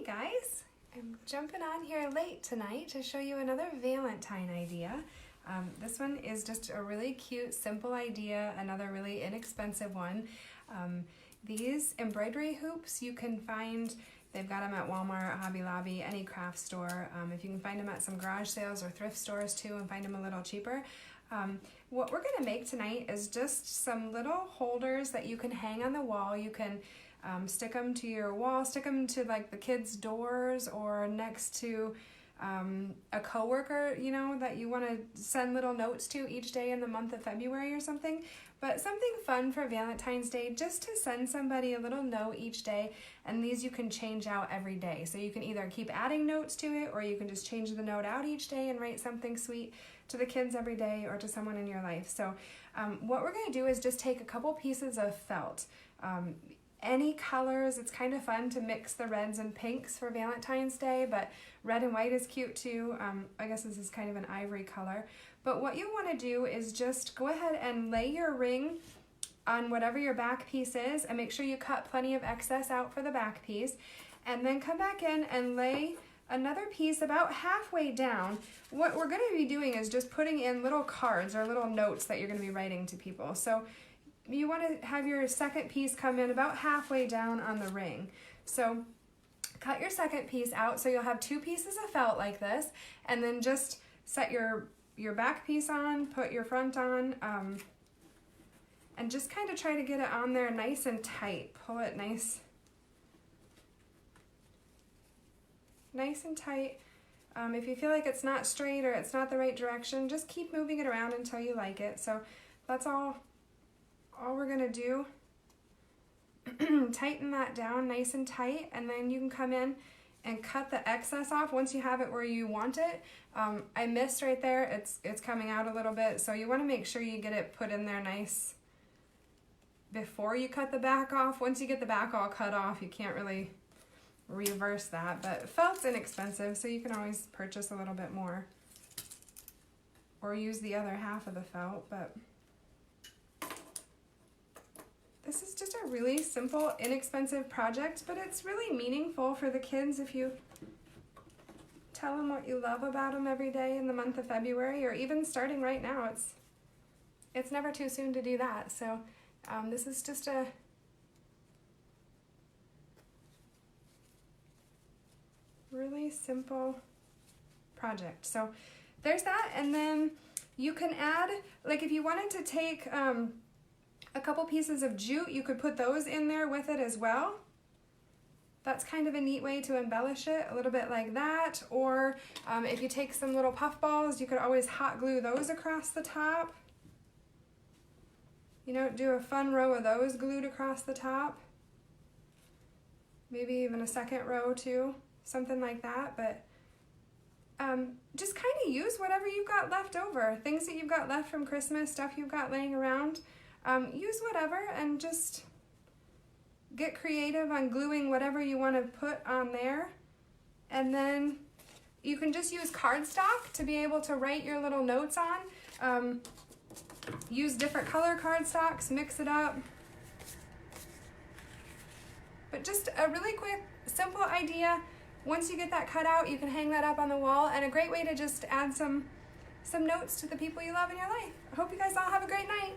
guys, I'm jumping on here late tonight to show you another Valentine idea. This one is just a really cute, simple idea, another really inexpensive one. These embroidery hoops you can find, they've got them at Walmart, Hobby Lobby, any craft store. If you can find them at some garage sales or thrift stores too and find them a little cheaper. What we're going to make tonight is just some little holders that you can hang on the wall. You can stick them to your wall, stick them to like the kids' doors or next to a coworker, you know, that you want to send little notes to each day in the month of February or something. But something fun for Valentine's Day, just to send somebody a little note each day, and these you can change out every day. So you can either keep adding notes to it, or you can just change the note out each day and write something sweet to the kids every day or to someone in your life. So what we're going to do is just take a couple pieces of felt. Any colors. It's kind of fun to mix the reds and pinks for Valentine's Day, but red and white is cute too. I guess this is kind of an ivory color. But what you want to do is just go ahead and lay your ring on whatever your back piece is, and make sure you cut plenty of excess out for the back piece, and then come back in and lay another piece about halfway down. What we're going to be doing is just putting in little cards or little notes that you're going to be writing to people. So you want to have your second piece come in about halfway down on the ring. So cut your second piece out so you'll have two pieces of felt like this, and then just set your back piece on, put your front on, and just kind of try to get it on there nice and tight. Pull it nice and tight. If you feel like it's not straight or it's not the right direction, just keep moving it around until you like it. So that's all we're gonna do. Tighten that down nice and tight, and then you can come in and cut the excess off once you have it where you want it. I missed right there, it's coming out a little bit, so you want to make sure you get it put in there nice before you cut the back off. Once you get the back all cut off, you can't really reverse that, but felt's inexpensive, so you can always purchase a little bit more or use the other half of the felt. But this is just a really simple, inexpensive project, but it's really meaningful for the kids if you tell them what you love about them every day in the month of February, or even starting right now. It's never too soon to do that. So this is just a really simple project. So there's that, and then you can add, like if you wanted to take a couple pieces of jute, you could put those in there with it as well. That's kind of a neat way to embellish it, a little bit like that. Or if you take some little puff balls, you could always hot glue those across the top. You know, do a fun row of those glued across the top. Maybe even a second row too, something like that. But just kind of use whatever you've got left over, things that you've got left from Christmas, stuff you've got laying around. Use whatever and just get creative on gluing whatever you want to put on there. And then you can just use cardstock to be able to write your little notes on. Use different color cardstocks, mix it up. But just a really quick, simple idea. Once you get that cut out, you can hang that up on the wall, and a great way to just add some notes to the people you love in your life. I hope you guys all have a great night.